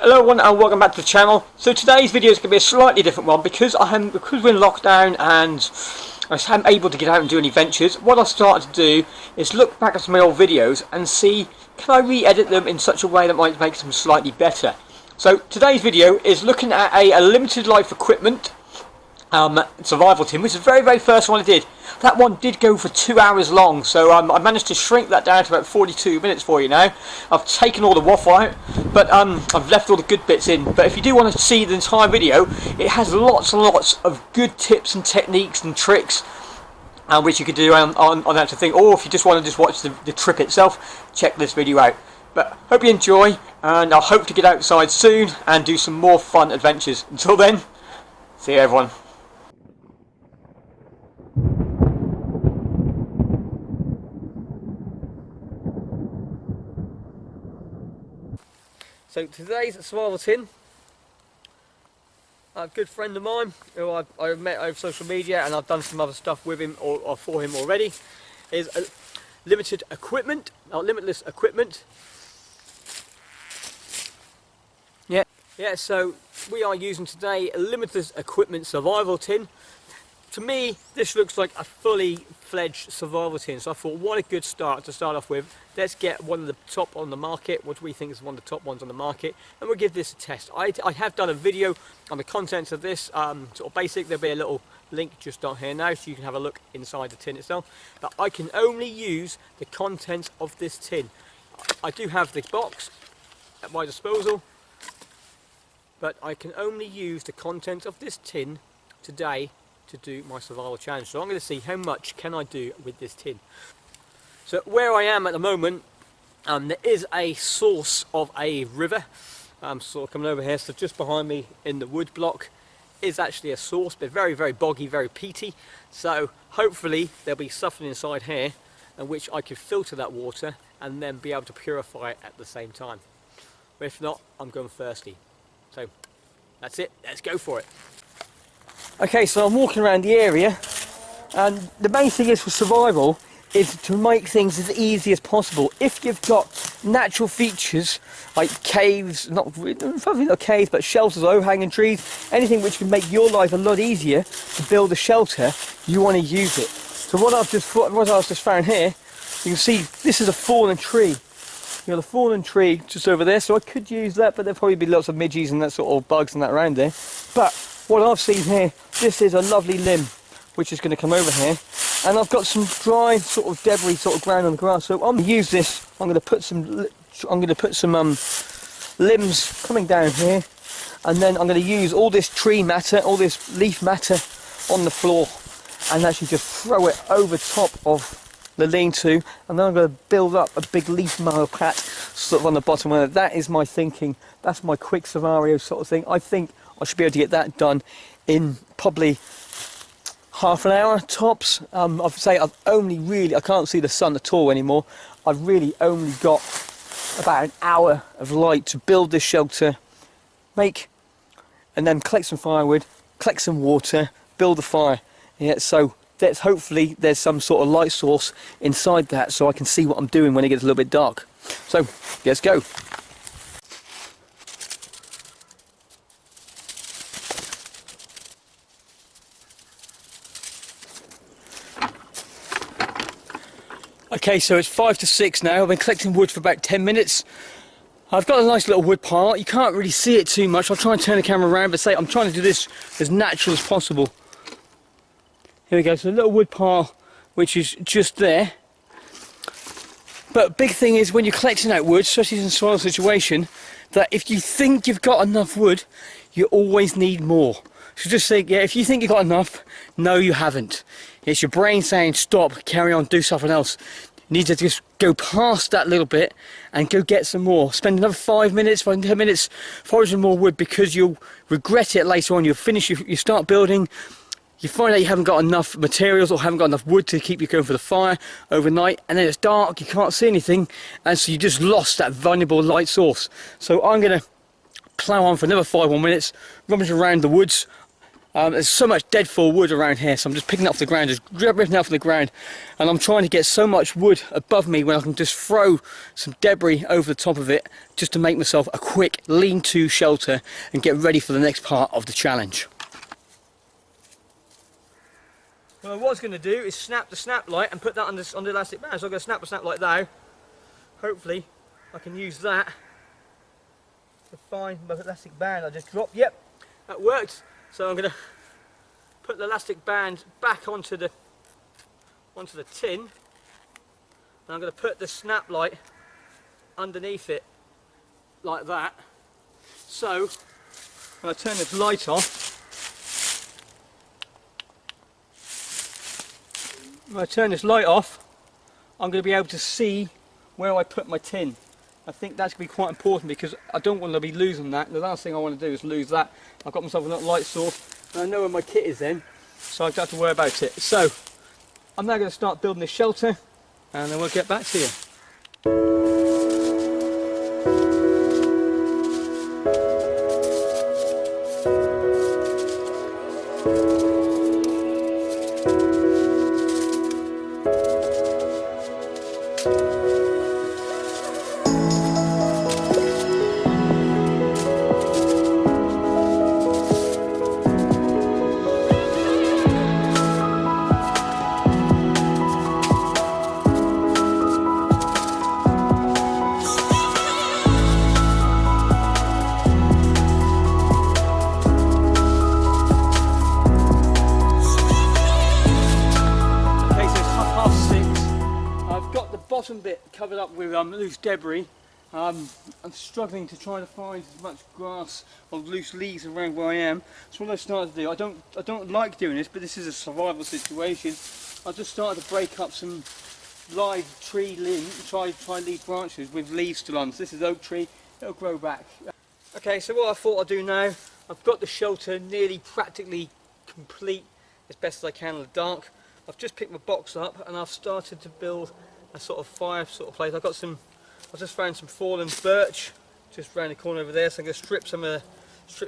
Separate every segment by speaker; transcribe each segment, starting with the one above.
Speaker 1: Hello everyone and welcome back to the channel. So today's video is going to be a slightly different one because we're in lockdown and I haven't able to get out and do any ventures. What I started to do is look back at some of my old videos and see, can I re-edit them in such a way that might make them slightly better. So today's video is looking at a limited life equipment survival tin, which is the very first one I did. That one did go for 2 hours long, so I managed to shrink that down to about 42 minutes for you now. I've taken all the waffle out, but I've left all the good bits in. But if you do want to see the entire video, it has lots and lots of good tips and techniques and tricks which you could do on that sort of thing. Or if you just want to just watch the trip itself, check this video out. But hope you enjoy, and I hope to get outside soon and do some more fun adventures. Until then, see you everyone. So today's survival tin, a good friend of mine who I've met over social media and I've done some other stuff with him or for him already, is a limitless equipment. Yeah, so we are using today a limitless equipment survival tin. To me, this looks like a fully fledged survival tin, so I thought what a good start to start off with. Let's get one of the top on the market, what we think is one of the top ones on the market, and we'll give this a test. I have done a video on the contents of this, sort of basic. There'll be a little link just down here now so you can have a look inside the tin itself. But I can only use the contents of this tin. I do have the box at my disposal, but I can only use the contents of this tin today to do my survival challenge. So I'm going to see how much can I do with this tin. So where I am at the moment, there is a source of a river sort of coming over here. So just behind me in the wood block is actually a source, but very boggy, very peaty. So hopefully there'll be something inside here in which I could filter that water and then be able to purify it at the same time. But if not, I'm going thirsty. So that's it, let's go for it. Okay, so I'm walking around the area, and the main thing is for survival is to make things as easy as possible. If you've got natural features like caves, probably not caves, but shelters, overhanging trees, anything which can make your life a lot easier to build a shelter, you want to use it. So what I've just found here, you can see this is a fallen tree. You know, the fallen tree just over there, so I could use that, but there'll probably be lots of midges and that sort of bugs and that around there. But what I've seen here, this is a lovely limb which is going to come over here, and I've got some dry sort of debris sort of ground on the grass. So I'm going to use this. I'm going to put some limbs coming down here, and then I'm going to use all this tree matter, all this leaf matter on the floor, and actually just throw it over top of the lean-to, and then I'm going to build up a big leaf mower patch sort of on the bottom. That is my thinking. That's my quick scenario sort of thing. I think I should be able to get that done in probably half an hour tops. I'd say I can't see the sun at all anymore. I've really only got about an hour of light to build this shelter, and then collect some firewood, collect some water, build a fire. Yeah, so hopefully there's some sort of light source inside that so I can see what I'm doing when it gets a little bit dark. So let's go. Okay, so it's 5 to 6 now. I've been collecting wood for about 10 minutes. I've got a nice little wood pile. You can't really see it too much. I'll try and turn the camera around, but I'm trying to do this as natural as possible. Here we go, so a little wood pile which is just there. But big thing is when you're collecting that wood, especially in a survival situation, that if you think you've got enough wood, you always need more. So just think, yeah, if you think you've got enough, no you haven't. It's your brain saying stop, carry on, do something else. You need to just go past that little bit and go get some more. Spend another 5 minutes, 10 minutes foraging more wood, because you'll regret it later on. You'll finish, you start building, you find out you haven't got enough materials or haven't got enough wood to keep you going for the fire overnight, and then it's dark, you can't see anything, and so you just lost that vulnerable light source. So I'm going to plough on for another 5 more minutes, rummage around the woods. There's so much deadfall wood around here, so I'm just picking it off the ground, just ripping it off the ground, and I'm trying to get so much wood above me when I can just throw some debris over the top of it just to make myself a quick lean-to shelter and get ready for the next part of the challenge. What I was going to do is snap the snap light and put that on the elastic band, so I'm going to snap the snap light now. Hopefully I can use that to find my elastic band I just dropped. Yep, that worked. So I'm going to put the elastic band back onto the tin, and I'm going to put the snap light underneath it like that. So when I turn this light off, I'm going to be able to see where I put my tin. I think that's going to be quite important because I don't want to be losing that. The last thing I want to do is lose that. I've got myself a little light source and I know where my kit is then, so I don't have to worry about it. So I'm now going to start building this shelter and then we'll get back to you. Bottom bit covered up with loose debris. I'm struggling to try to find as much grass or loose leaves around where I am. So what I started to do, I don't like doing this, but this is a survival situation. I just started to break up some live tree leaf branches with leaves still on. So this is oak tree, it'll grow back. Okay, so what I thought I'd do now, I've got the shelter nearly practically complete as best as I can in the dark. I've just picked my box up and I've started to build a sort of fire sort of place. I've just found some fallen birch just round the corner over there, so I'm going to strip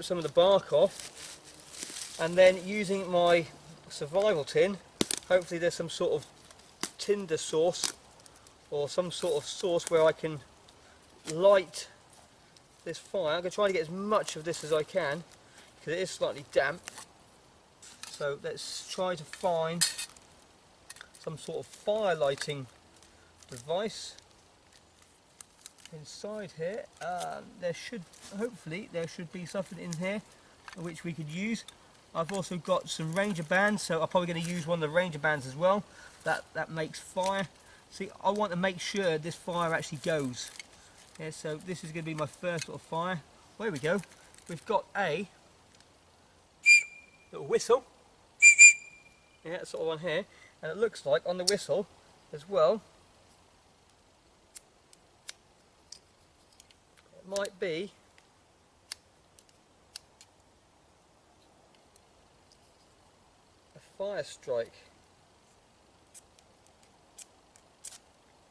Speaker 1: some of the bark off, and then using my survival tin, hopefully there's some sort of tinder source or some sort of source where I can light this fire. I'm going to try to get as much of this as I can because it is slightly damp. So let's try to find some sort of fire lighting device inside here. Hopefully there should be something in here which we could use. I've also got some ranger bands, so I'm probably going to use one of the ranger bands as well. That makes fire. See, I want to make sure this fire actually goes. Yeah, so this is going to be my first sort of fire. Well, there we go. We've got a little whistle. Yeah, sort of one here, and it looks like on the whistle as well might be a fire strike.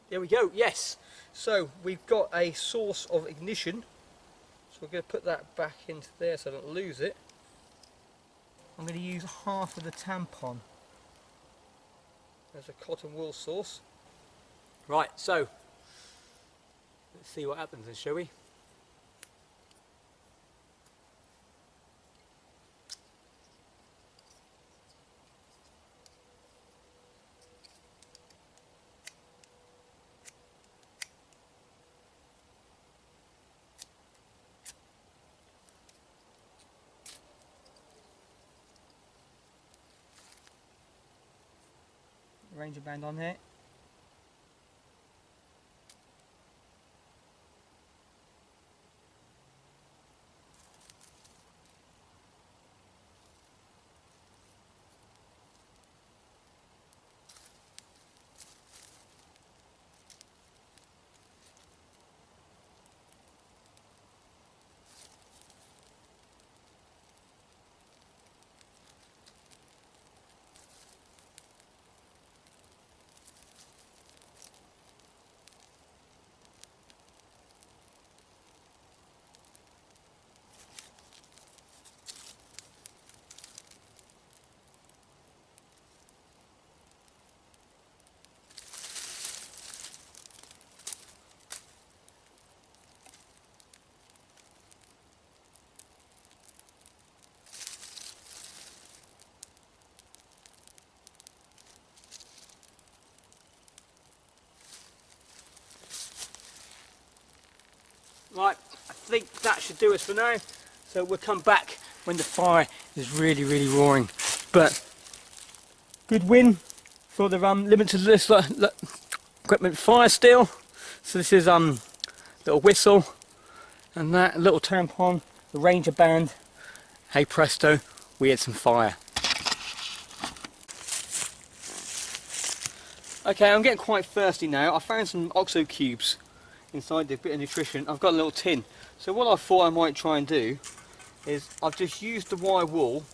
Speaker 1: There we go, yes. So we've got a source of ignition. So we're going to put that back into there so I don't lose it. I'm going to use half of the tampon. There's a cotton wool source. Right, so let's see what happens then, shall we? Ranger band on here. Right, I think that should do us for now. So we'll come back when the fire is really, really roaring. But good win for the Limitless equipment fire still. So this is little whistle and that little tampon, the Ranger band. Hey presto, we had some fire. Okay, I'm getting quite thirsty now. I found some OXO cubes inside the bit of nutrition. I've got a little tin. So what I thought I might try and do is I've just used the wire wool,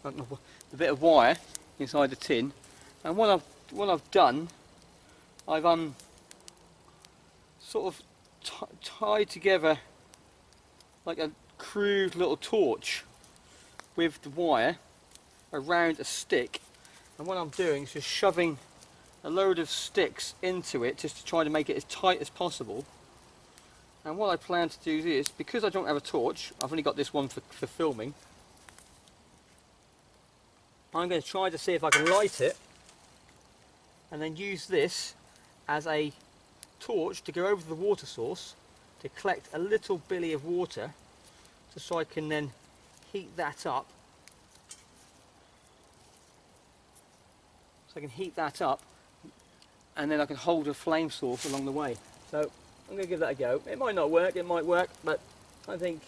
Speaker 1: the bit of wire inside the tin, and what I've done, I've sort of tied together like a crude little torch with the wire around a stick, and what I'm doing is just shoving a load of sticks into it just to try to make it as tight as possible. And what I plan to do is, because I don't have a torch, I've only got this one for filming, I'm going to try to see if I can light it and then use this as a torch to go over to the water source to collect a little billy of water, just so I can then heat that up. So I can heat that up and then I can hold a flame source along the way. So I'm going to give that a go. It might not work, it might work, but I think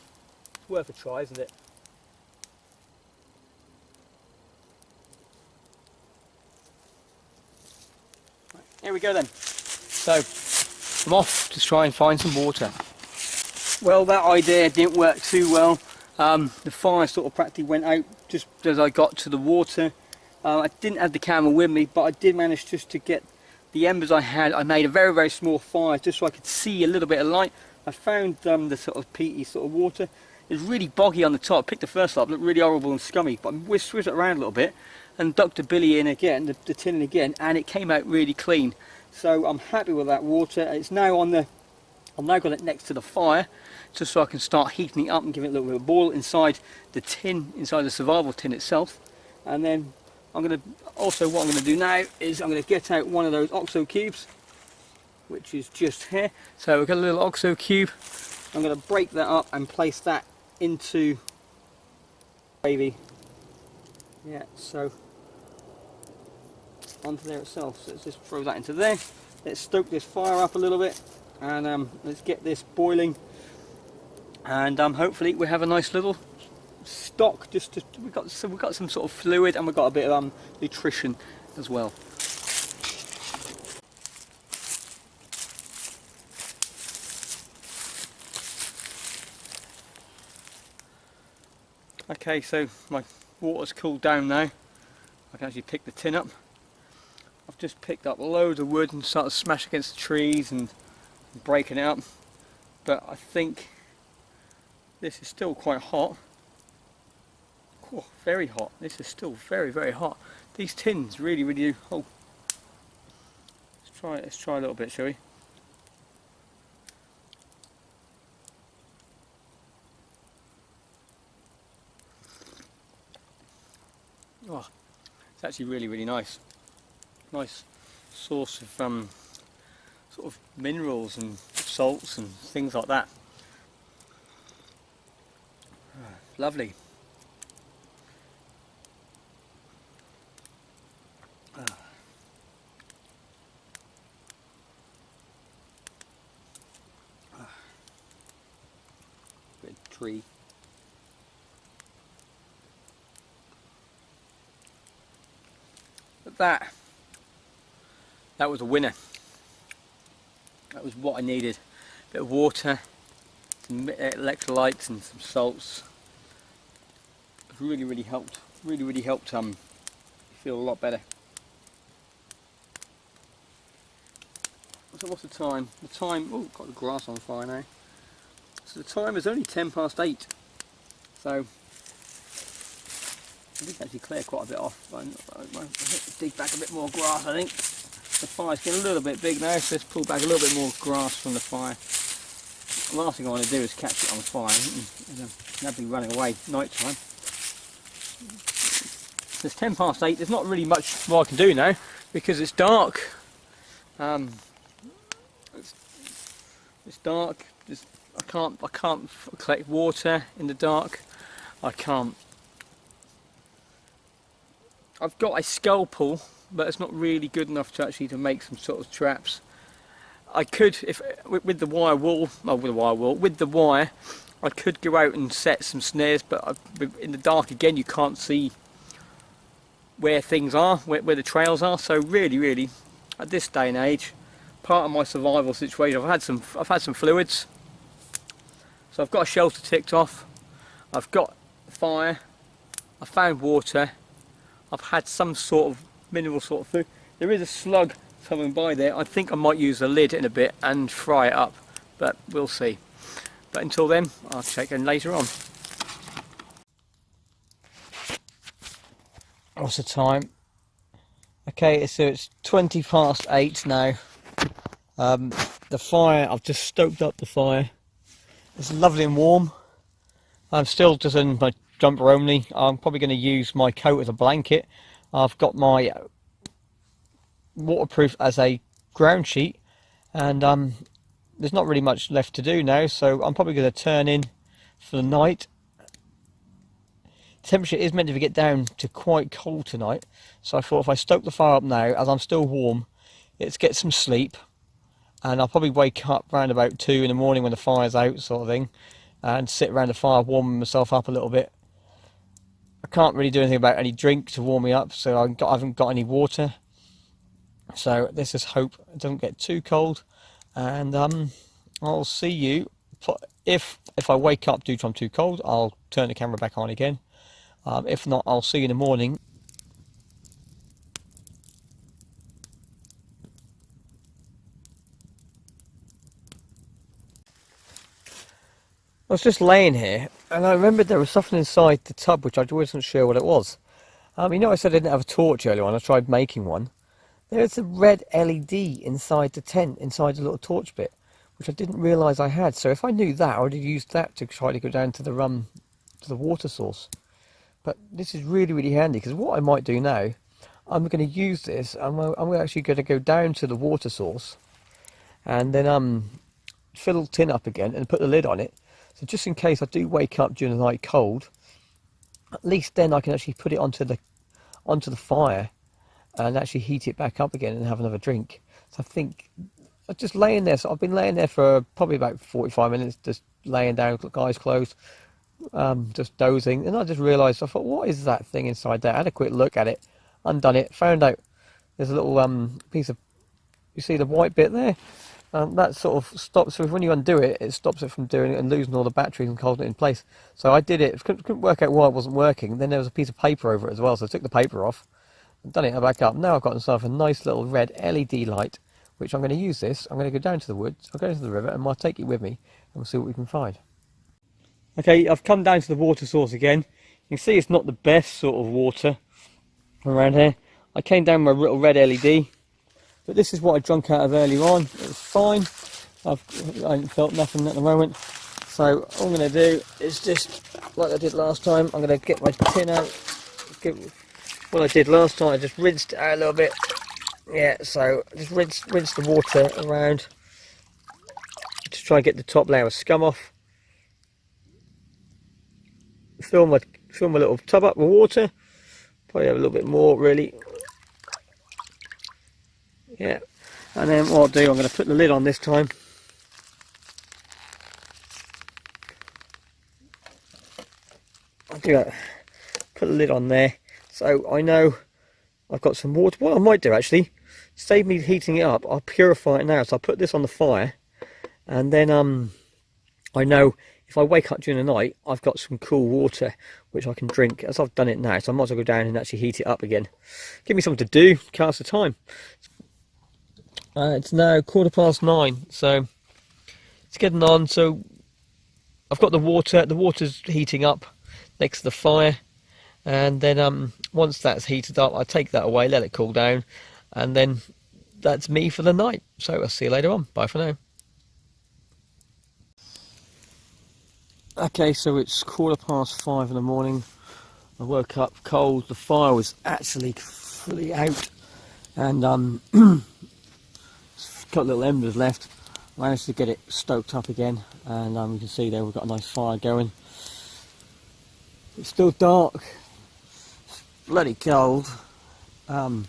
Speaker 1: it's worth a try, isn't it? Right, here we go then. So I'm off to try and find some water. Well, that idea didn't work too well. The fire sort of practically went out just as I got to the water. I didn't have the camera with me, but I did manage just to get the embers I had. I made a very, very small fire just so I could see a little bit of light. I found the sort of peaty sort of water. It was really boggy on the top. I picked the first up, looked really horrible and scummy, but I swizzed it around a little bit and ducked the billy in again, the tin in again, and it came out really clean. So I'm happy with that water. It's now on the, I've now got it next to the fire, just so I can start heating it up and give it a little bit of boil inside the tin, inside the survival tin itself. And then I'm going to, also what I'm going to do now is I'm going to get out one of those OXO cubes, which is just here. So we've got a little OXO cube. I'm going to break that up and place that into gravy. Yeah, so onto there itself. So let's just throw that into there. Let's stoke this fire up a little bit, and let's get this boiling. And hopefully we have a nice little stock. We've got some sort of fluid, and we've got a bit of nutrition as well. Okay, so my water's cooled down now. I can actually pick the tin up. I've just picked up loads of wood and started smashing against the trees and breaking it up. But I think this is still quite hot. Oh, very hot. This is still very, very hot. These tins really, really do. Oh, let's try a little bit, shall we? Oh, it's actually really, really nice. Nice source of sort of minerals and salts and things like that. Lovely. Good tree. But that was a winner. That was what I needed. A bit of water, some electrolytes and some salts. It really, really helped. Really, really helped feel a lot better. So what's the time? The time, oh, got the grass on fire now. So the time is only 8:10. So I did actually clear quite a bit off. I dig back a bit more grass, I think. The fire's getting a little bit big now, so let's pull back a little bit more grass from the fire. The last thing I want to do is catch it on fire and that'd be running away night time. So it's 8:10. There's not really much more I can do now because it's dark. It's dark. There's I can't collect water in the dark. I can't. I've got a scalpel, but it's not really good enough to actually to make some sort of traps. I could, if with the wire wool, well, with the wire, I could go out and set some snares, but in the dark again, you can't see where things are, where the trails are. So really, at this day and age, part of my survival situation, I've had some fluids. So I've got a shelter ticked off. I've got fire. I found water. I've had some sort of mineral sort of food. There is a slug coming by there. I think I might use the lid in a bit and fry it up, but we'll see. But until then, I'll check in later on. What's the time? Okay, so it's 20 past 8 now. The fire, I've just stoked up the fire. It's lovely and warm. I'm still just in my jumper only. I'm probably going to use my coat as a blanket. I've got my waterproof as a ground sheet, and there's not really much left to do now, so I'm probably going to turn in for the night. Temperature is meant to get down to quite cold tonight, so I thought if I stoke the fire up now, as I'm still warm, let's get some sleep, and I'll probably wake up around about 2 in the morning when the fire's out, sort of thing, and sit around the fire warming myself up a little bit. I can't really do anything about any drink to warm me up, so I haven't got any water. So let's just hope it doesn't get too cold, and I'll see you. If I wake up due to I'm too cold, I'll turn the camera back on again. If not, I'll see you in the morning. I was just laying here, and I remembered there was something inside the tub which I wasn't sure what it was. You know, I said I didn't have a torch earlier on. I tried making one. There's a red LED inside the tent, inside the little torch bit, which I didn't realise I had. So if I knew that, I would have used that to try to go down to the water source. But this is really handy, because what I might do now, I'm going to use this. I'm actually going to go down to the water source, and then fill the tin up again and put the lid on it. So just in case I do wake up during the night cold, at least then I can actually put it onto the fire and actually heat it back up again and have another drink. So I think I'm just laying there. So I've been laying there for probably about 45 minutes, just laying down, eyes closed, just dozing. And I just realised, I thought, what is that thing inside there? I had a quick look at it, undone it, found out there's a little piece of, you see the white bit there? That sort of stops, so when you undo it, it stops it from doing it and losing all the batteries and holding it in place. So I did it, couldn't work out why it wasn't working. Then there was a piece of paper over it as well, so I took the paper off, done it back up. Now I've got myself a nice little red LED light, which I'm going to use this. I'm going to go down to the woods, I'll go to the river, and I'll take it with me, and we'll see what we can find. Okay, I've come down to the water source again. You can see it's not the best sort of water around here. I came down with my little red LED, but this is what I drunk out of earlier on. It was fine. I haven't felt nothing at the moment. So all I'm going to do is just, like I did last time, I'm going to get my tin out. What I did last time, I just rinsed it out a little bit. Yeah, so just rinse the water around to try and get the top layer of scum off. Fill my little tub up with water. Probably have a little bit more, really. Yeah, and then what I'll do, I'm going to put the lid on this time. I'll do that. Put the lid on there, so I know I've got some water. What I might do actually, save me heating it up, I'll purify it now. So I'll put this on the fire, and then I know if I wake up during the night, I've got some cool water which I can drink, as I've done it now. So I might as well go down and actually heat it up again. Give me something to do, pass the time. It's now 9:15, so it's getting on. So I've got the water's heating up next to the fire, and then once that's heated up, I take that away, let it cool down, and then that's me for the night. So I'll see you later on. Bye for now. Okay, so it's 5:15 in the morning. I woke up cold. The fire was actually fully out, and got little embers left. Managed to get it stoked up again, and you can see there we've got a nice fire going. It's still dark, bloody cold. What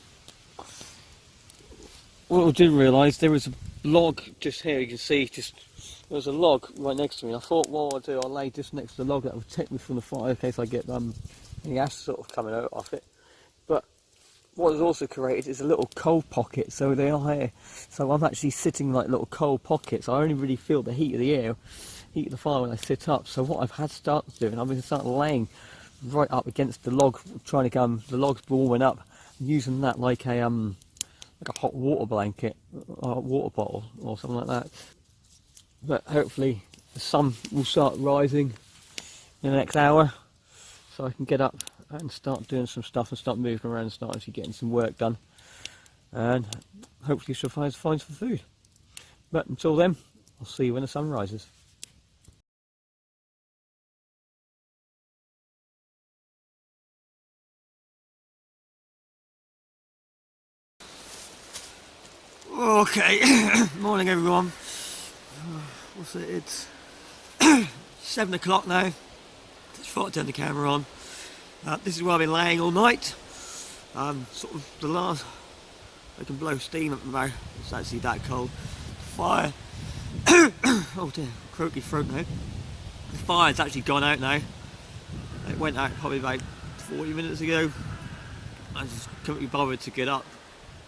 Speaker 1: I didn't realise, there was a log just here, you can see, there was a log right next to me. I thought what I'll do, I'll lay just next to the log that will protect me from the fire in case I get any ash sort of coming out off it. But what is also created is a little cold pocket, so they are here. So I'm actually sitting like little cold pockets. I only really feel the heat of the air, heat of the fire when I sit up. So what I've had started doing, I've been starting laying right up against the log, trying to get the log's warming up, and using that like a hot water blanket, or a water bottle, or something like that. But hopefully the sun will start rising in the next hour, so I can get up and start doing some stuff and start moving around and start actually getting some work done, and hopefully find some food. But until then, I'll see you when the sun rises. Okay, morning everyone. What's it? It's 7 o'clock now. Just thought I'd turn the camera on. This is where I've been laying all night. Sort of the last, I can blow steam up my mouth. It's actually that cold. Fire. Oh dear, croaky throat now. The fire's actually gone out now. It went out probably about 40 minutes ago. I just couldn't be bothered to get up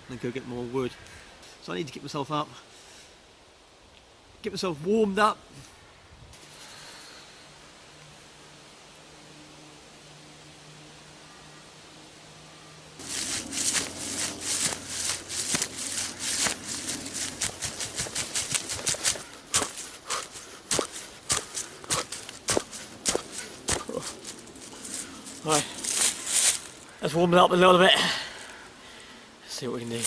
Speaker 1: and go get more wood. So I need to get myself up, get myself warmed up. Right, let's warm it up a little bit. Let's see what we can do.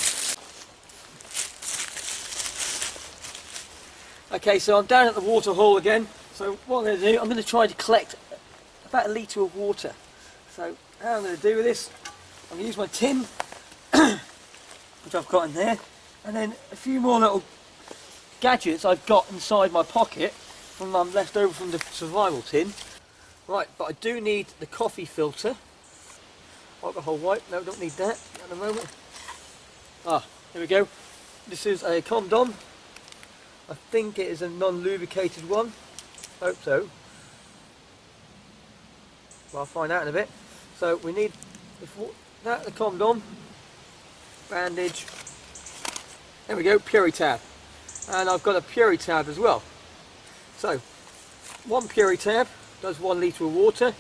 Speaker 1: Okay, so I'm down at the water hole again. So what I'm going to do, I'm going to try to collect about 1 litre of water. So how I'm going to do with this, I'm going to use my tin, which I've got in there, and then a few more little gadgets I've got inside my pocket from left over from the survival tin. Right, but I do need the coffee filter. Alcohol wipe, no, don't need that at the moment. Ah, here we go. This is a condom. I think it is a non-lubricated one. Hope so. Well, I'll find out in a bit. So we need the condom, bandage. There we go, Puri-Tab. And I've got a Puri-Tab as well. So, one Puri-Tab does 1 litre of water.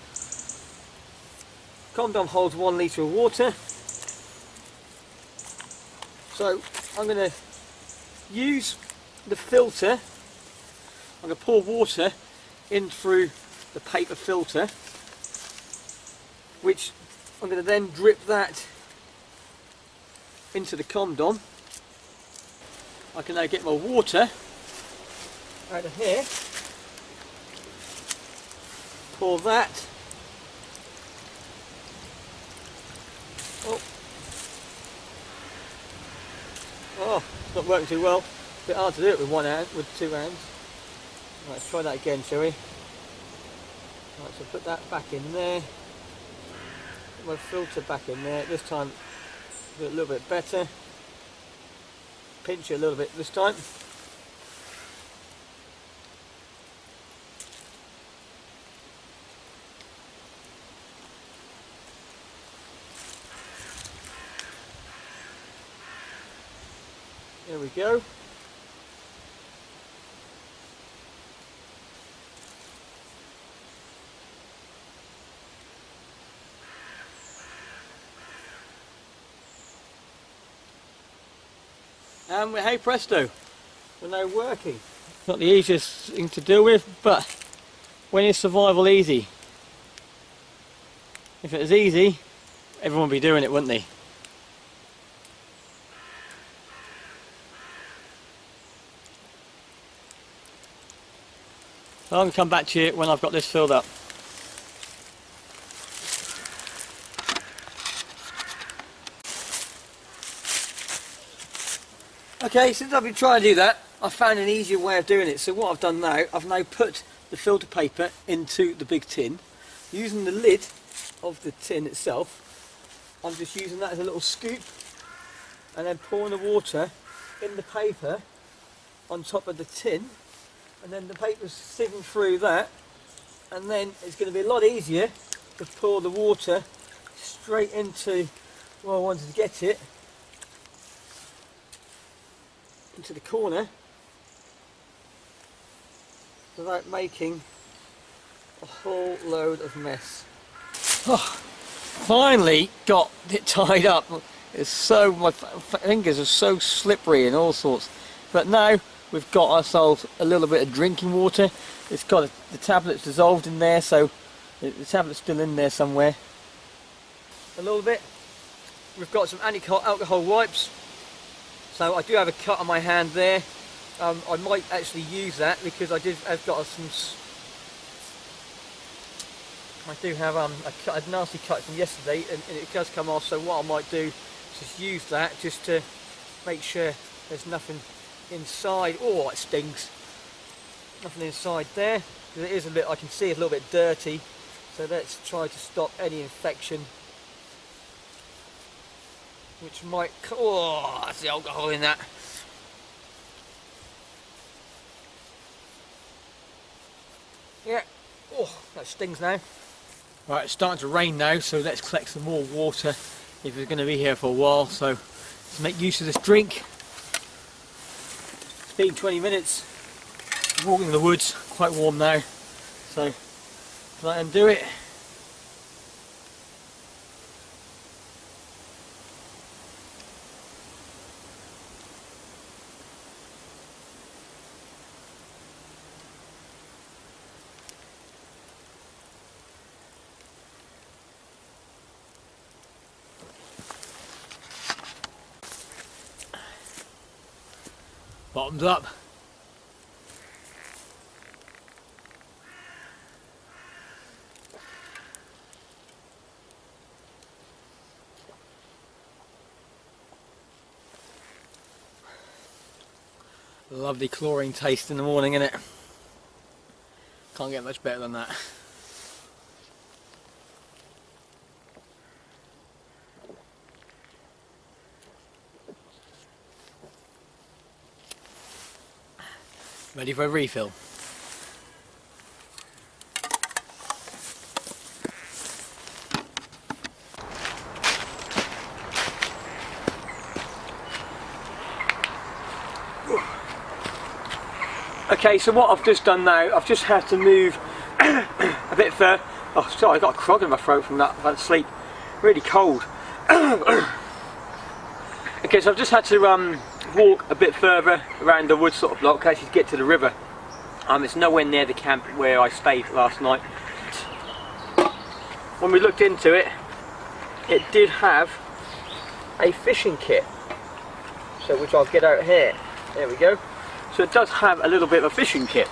Speaker 1: Condom holds 1 litre of water. So I'm going to use the filter. I'm going to pour water in through the paper filter, which I'm going to then drip that into the condom. I can now get my water out of here, pour that. Oh, it's not working too well. A bit hard to do it with one hand, with 2 hands. Right, let's try that again, shall we? Right, so put that back in there. Put my filter back in there. This time, do it a little bit better. Pinch it a little bit this time. There we go. And hey presto, we're now working. Not the easiest thing to deal with, but when is survival easy? If it was easy, everyone would be doing it, wouldn't they? So I'm going to come back to you when I've got this filled up. Okay, since I've been trying to do that, I found an easier way of doing it. So what I've done now, I've now put the filter paper into the big tin. Using the lid of the tin itself, I'm just using that as a little scoop and then pouring the water in the paper on top of the tin, and then the paper's sieving through that, and then it's going to be a lot easier to pour the water straight into where I wanted to get it, into the corner, without making a whole load of mess. Oh, finally got it tied up. It's so, my fingers are so slippery and all sorts. But now we've got ourselves a little bit of drinking water. It's got the tablet's dissolved in there, so the tablet's still in there somewhere. A little bit. We've got some anti-alcohol wipes. So I do have a cut on my hand there. I might actually use that because I've got some. I do have a nasty cut from yesterday, and it does come off. So what I might do is just use that just to make sure there's nothing inside. Oh, it stings. Nothing inside there. Because it is a bit. I can see it's a little bit dirty. So let's try to stop any infection, which might. Oh, that's the alcohol in that. Yeah, oh, that stings now. Right, it's starting to rain now, so let's collect some more water if we're going to be here for a while. So let's make use of this drink. It's been 20 minutes walking in the woods, quite warm now, so let them do it. Bottoms up. Lovely chlorine taste in the morning, innit? Can't get much better than that. Ready for a refill. Okay, so what I've just done now, I've just had to move a bit further. Oh, sorry, I got a frog in my throat from that sleep. Really cold. Okay, so I've just had to walk a bit further around the wood sort of block actually to get to the river. It's nowhere near the camp where I stayed last night. When we looked into it, it did have a fishing kit, so which I'll get out here. There we go. So it does have a little bit of a fishing kit.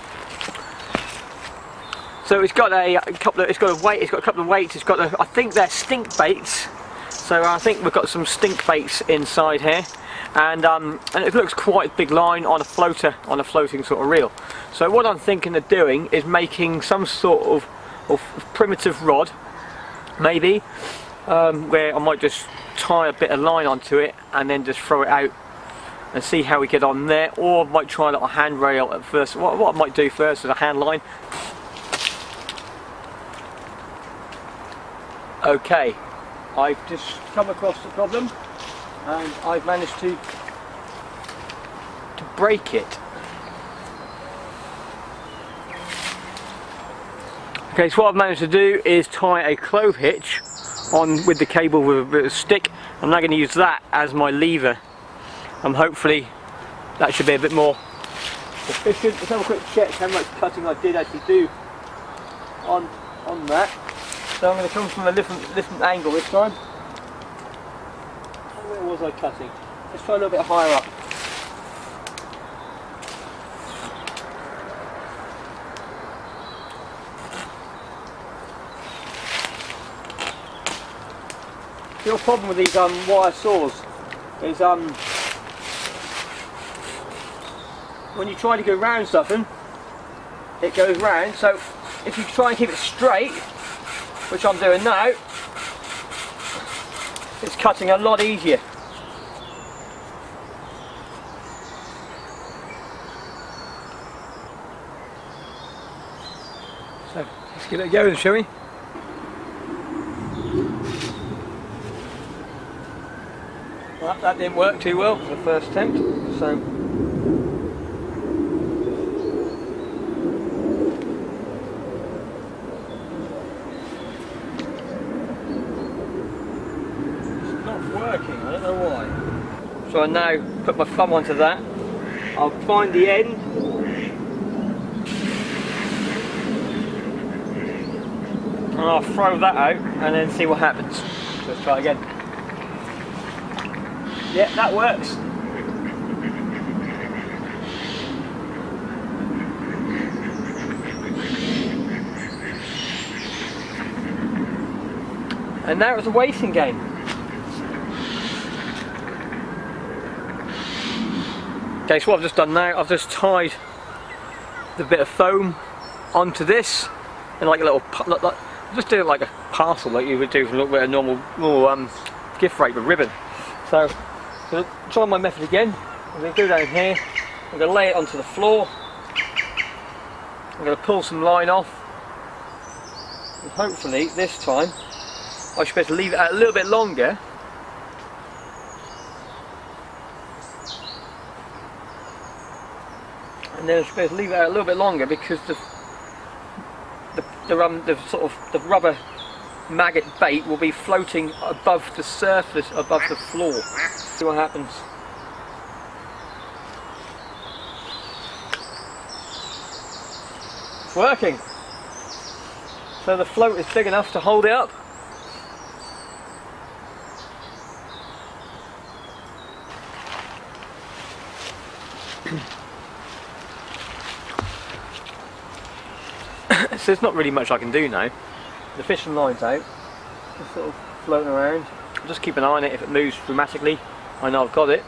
Speaker 1: So it's got a couple of, it's got a couple of weights. It's got I think they're stink baits. So I think we've got some stink baits inside here, and it looks quite a big line on a floater, on a floating sort of reel. So what I'm thinking of doing is making some sort of primitive rod, maybe, where I might just tie a bit of line onto it and then just throw it out and see how we get on there, or I might try a little handrail at first. What I might do first is a hand line. Okay, I've just come across the problem and I've managed to break it. Okay, so what I've managed to do is tie a clove hitch on with the cable with a bit of stick. I'm now going to use that as my lever. Hopefully that should be a bit more efficient. Let's have a quick check how much cutting I did actually do on that. So I'm going to come from a different angle this time. Where was I cutting? Let's try a little bit higher up. The real problem with these wire saws is when you try to go round something, it goes round. So if you try and keep it straight, which I'm doing now, it's cutting a lot easier. So let's get it going, shall we? Well, that didn't work too well for the first attempt, so it's not working, I don't know why. So I now put my thumb onto that, I'll find the end, and I'll throw that out and then see what happens. So let's try again. Yeah, that works. And now it's a waiting game. Okay, so what I've just done now, I've just tied the bit of foam onto this, and like a little, just do it like a parcel like you would do from a normal gift wrap with ribbon. So I'm going to try my method again. I'm going to go down here, I'm going to lay it onto the floor, I'm going to pull some line off, and hopefully this time I should be able to leave it out a little bit longer. And then I should be able to leave it out a little bit longer because the rubber maggot bait will be floating above the surface, above the floor. See what happens. It's working. So the float is big enough to hold it up. So there's not really much I can do now. The fishing line's out, just sort of floating around. I'll just keep an eye on it. If it moves dramatically, I know I've got it.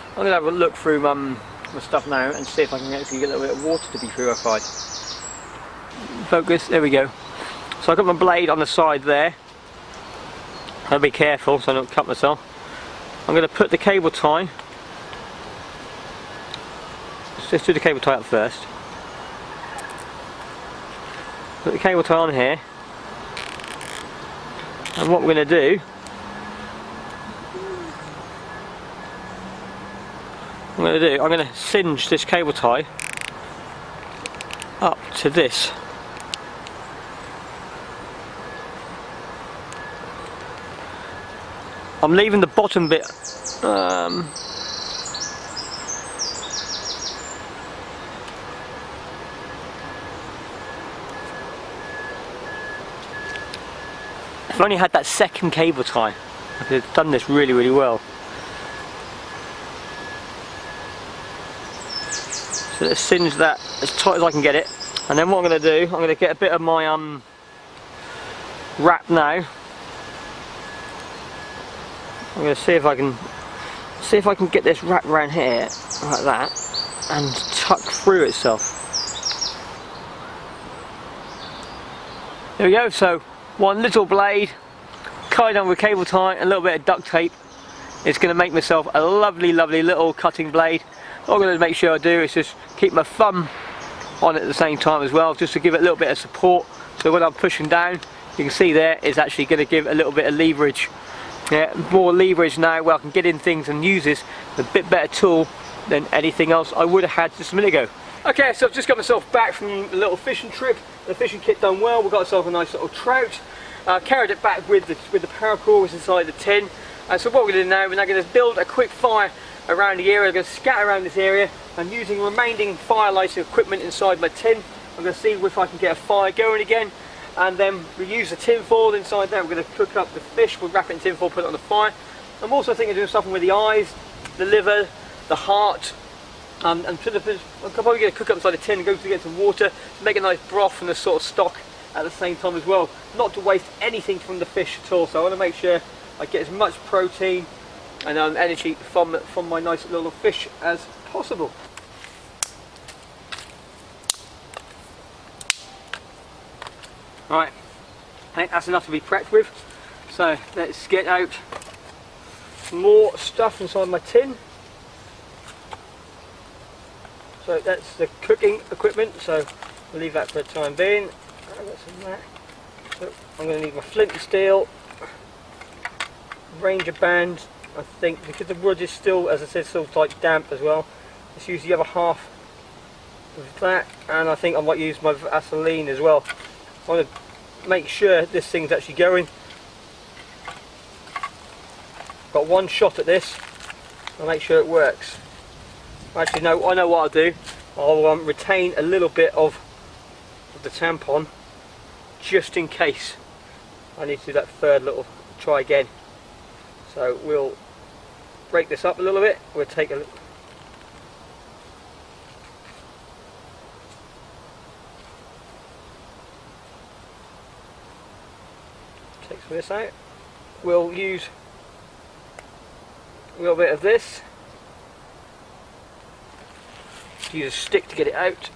Speaker 1: I'm going to have a look through my stuff now and see if I can actually get a little bit of water to be purified. Focus, there we go. So I've got my blade on the side there. I'll be careful so I don't cut myself. I'm going to put the cable tie. Let's just do the cable tie up first. Put the cable tie on here, and what we're going to do, I'm going to singe this cable tie up to this. I'm leaving the bottom bit I've only had that second cable tie. I could have done this really, really well. So let's singe that as tight as I can get it. And then what I'm going to do, I'm going to get a bit of my wrap now. I'm going to see if I can get this wrap around here like that and tuck through itself. There we go. So one little blade tied on with cable tie and a little bit of duct tape. It's going to make myself a lovely, lovely little cutting blade. All I'm going to make sure I do is just keep my thumb on it at the same time as well, just to give it a little bit of support. So when I'm pushing down, you can see there it's actually going to give a little bit of leverage. Yeah, more leverage now where I can get in things and use this a bit better tool than anything else I would have had just a minute ago. Okay, so I've just got myself back from a little fishing trip. The fishing kit done well. We've got ourselves a nice little trout. Carried it back with the paracord was inside the tin. So what we're going to do now, we're now going to build a quick fire around the area. We're going to scatter around this area and using remaining fire lighting equipment inside my tin, I'm going to see if I can get a fire going again. And then we use the tin foil inside there. We're going to cook up the fish. We'll wrap it in tin foil, put it on the fire. I'm also thinking of doing something with the eyes, the liver, the heart. And I'm probably going to cook up inside the tin and go to get some water to make a nice broth and a sort of stock at the same time as well. Not to waste anything from the fish at all. So I want to make sure I get as much protein and energy from my nice little fish as possible. Right, I think that's enough to be prepped with. So let's get out more stuff inside my tin. So that's the cooking equipment, so we'll leave that for the time being. I've got some of that. So I'm going to need my flint and steel, Ranger band, I think, because the wood is still, as I said, still like damp as well. Let's use the other half of that, and I think I might use my Vaseline as well. I want to make sure this thing's actually going. Got one shot at this. I'll make sure it works. Actually, no, I know what I'll do. I'll retain a little bit of the tampon just in case I need to do that third little try again. So we'll break this up a little bit. We'll take a look. Take some of this out. We'll use a little bit of this. Use a stick to get it out.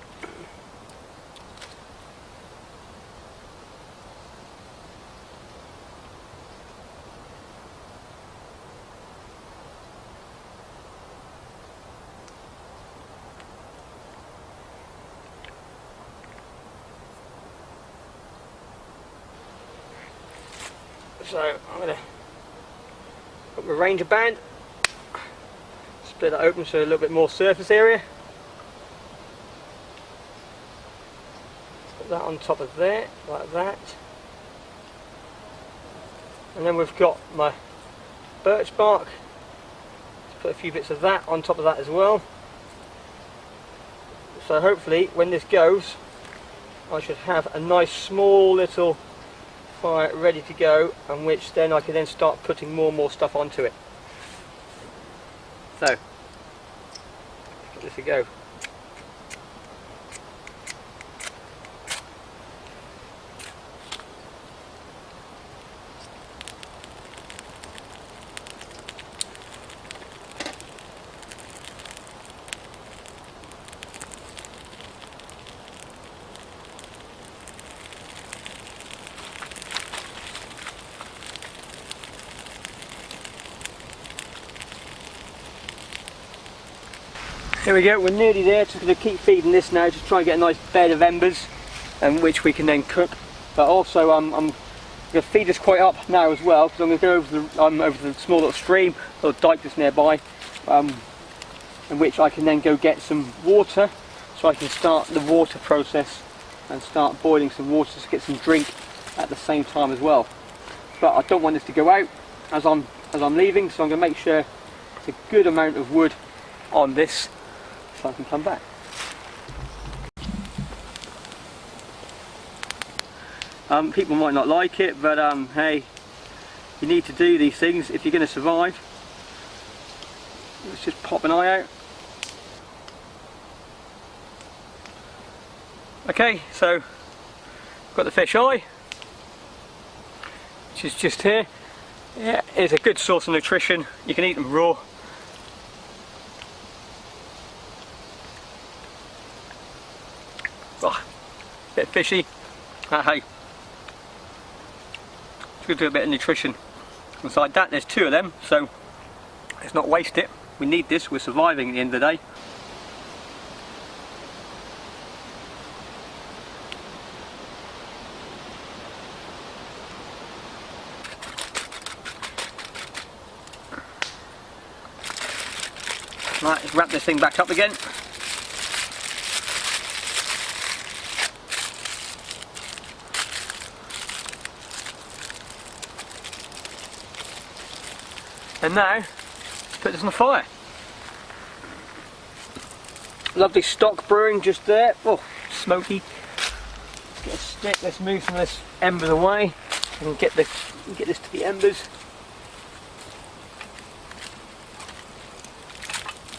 Speaker 1: So I'm going to put my Ranger band, split that open so a little bit more surface area. Put that on top of there, like that. And then we've got my birch bark. Let's put a few bits of that on top of that as well. So hopefully when this goes, I should have a nice small little fire ready to go, and which then I can then start putting more and more stuff onto it. So, give this a go. Here we go, we're nearly there. Just going to keep feeding this now, just try and get a nice bed of embers, which we can then cook. But also I'm going to feed this quite up now as well, because I'm going to go over the small little stream, little dike that's nearby, in which I can then go get some water, so I can start the water process and start boiling some water to get some drink at the same time as well. But I don't want this to go out as I'm leaving, so I'm going to make sure it's a good amount of wood on this, so I can come back. People might not like it, but hey, you need to do these things if you're going to survive. Let's just pop an eye out. Okay, so I've got the fish eye, which is just here. Yeah, it's a good source of nutrition. You can eat them raw. Oh, bit fishy. Hey, it's good to do a bit of nutrition. Inside that there's two of them, so let's not waste it. We need this, we're surviving at the end of the day. Right, let's wrap this thing back up again. And now, let's put this on the fire. Lovely stock brewing just there. Oh, smoky. Let's get a stick. Let's move some of this embers away and get this to the embers.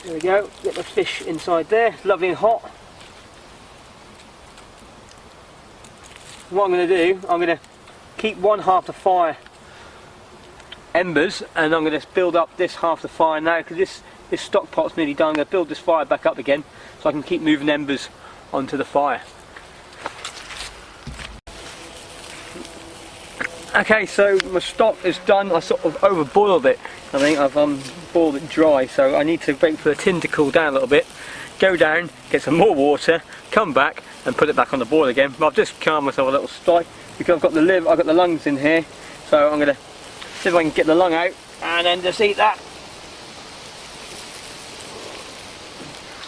Speaker 1: There we go. Get the fish inside there. Lovely and hot. What I'm going to do, I'm going to keep one half the fire embers, and I'm going to build up this half the fire now, because this stock pot's nearly done. I'm going to build this fire back up again so I can keep moving embers onto the fire. Okay, so my stock is done. I sort of over boiled it. I think I've boiled it dry, so I need to wait for the tin to cool down a little bit, go down, get some more water, come back and put it back on the boil again. But I've just calmed myself a little slight because I've got the lungs in here, so I'm going to see if I can get the lung out and then just eat that.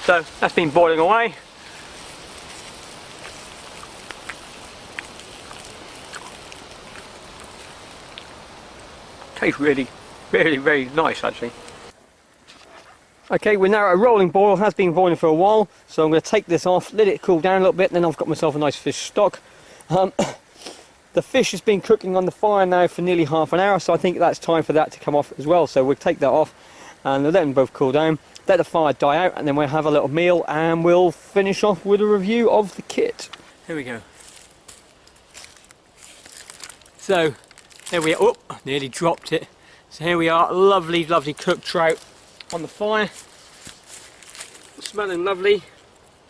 Speaker 1: So that's been boiling away. Tastes really very nice actually. Okay, we're now at a rolling boil. Has been boiling for a while, so I'm going to take this off, let it cool down a little bit, and then I've got myself a nice fish stock. The fish has been cooking on the fire now for nearly half an hour, so I think that's time for that to come off as well. So we'll take that off and let them both cool down, let the fire die out, and then we'll have a little meal and we'll finish off with a review of the kit. Here we go. So there we are. Oh, nearly dropped it. So here we are, lovely cooked trout on the fire, smelling lovely.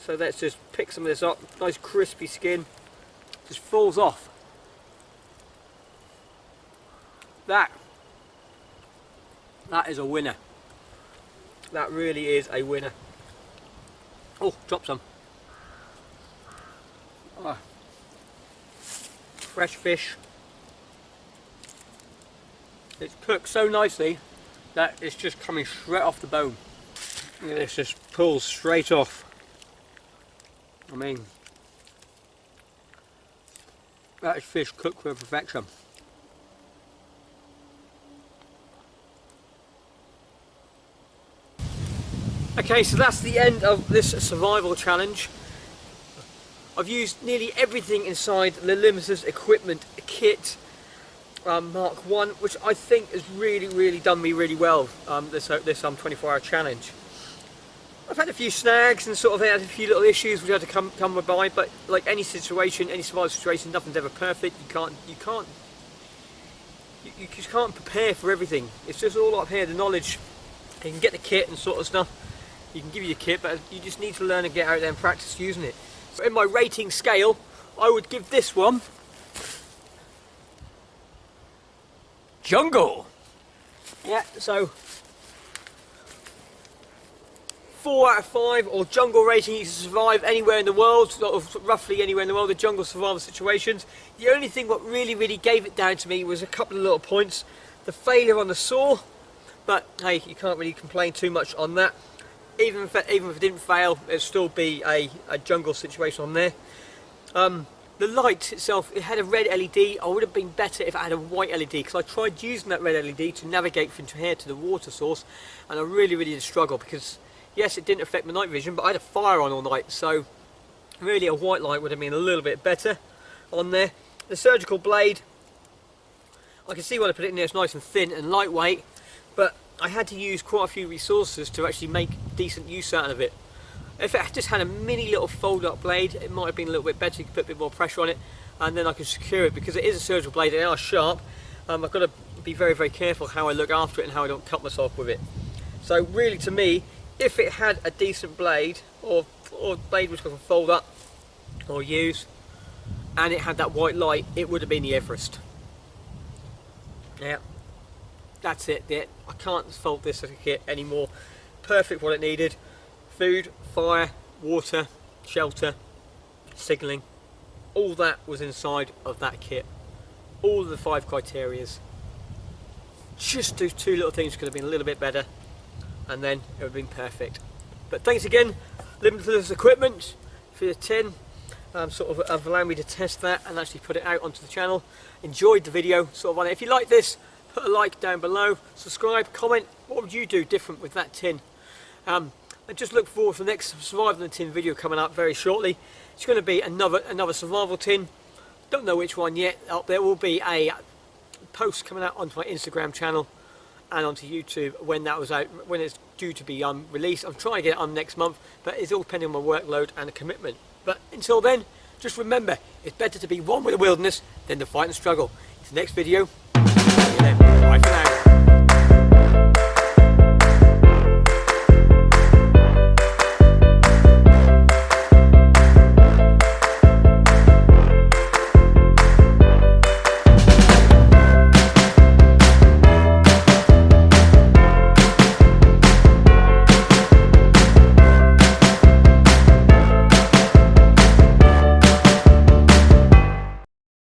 Speaker 1: So let's just pick some of this up. Nice crispy skin, just falls off. That is a winner. That really is a winner. Oh, drop some. Oh. Fresh fish. It's cooked so nicely that it's just coming straight off the bone. Look at this, just pulls straight off. I mean, that is fish cooked for perfection. Okay, so that's the end of this survival challenge. I've used nearly everything inside the Limitless equipment kit. Mark 1, which I think has really done me really well, this 24-hour challenge. I've had a few snags and sort of had a few little issues which I had to come by, but like any situation, any survival situation, nothing's ever perfect. You just can't prepare for everything. It's just all up here, the knowledge. You can get the kit and sort of stuff. You can give you your kit, but you just need to learn and get out there and practice using it. So in my rating scale, I would give this one jungle. Yeah, so 4 out of 5, or jungle rating. You can survive anywhere in the world, sort of roughly anywhere in the world, the jungle survival situations. The only thing what really gave it down to me was a couple of little points. The failure on the saw, but hey, you can't really complain too much on that. Even if it didn't fail, it'd still be a jungle situation on there. The light itself, it had a red LED. I would have been better if it had a white LED, because I tried using that red LED to navigate from here to the water source, and I really did struggle, because yes, it didn't affect my night vision, but I had a fire on all night, so really a white light would have been a little bit better on there. The surgical blade, I can see when I put it in there, it's nice and thin and lightweight, but I had to use quite a few resources to actually make decent use out of it. If it just had a mini little fold-up blade, it might have been a little bit better. You could put a bit more pressure on it, and then I could secure it, because it is a surgical blade. They are sharp. I've got to be very careful how I look after it and how I don't cut myself with it. So really, to me, if it had a decent blade, or blade which I can fold up or use, and it had that white light, it would have been the Everest. Yeah, that's it. Yeah, I can't fault this as a kit anymore. Perfect what it needed. Food, fire, water, shelter, signalling, all that was inside of that kit. All of the 5 criterias. Just those 2 little things could have been a little bit better, and then it would have been perfect. But thanks again, Limitless Equipment, for your tin. Sort of allowed me to test that and actually put it out onto the channel. Enjoyed the video sort of on it. If you like this, put a like down below, subscribe, comment. What would you do different with that tin? And just look forward to the next Survival in the Tin video coming up very shortly. It's going to be another survival tin. Don't know which one yet. There will be a post coming out onto my Instagram channel and onto YouTube when that was out, when it's due to be released. I'm trying to get it on next month, but it's all depending on my workload and the commitment. But until then, just remember, it's better to be one with the wilderness than to fight and struggle. It's the next video. See you then. Bye for now.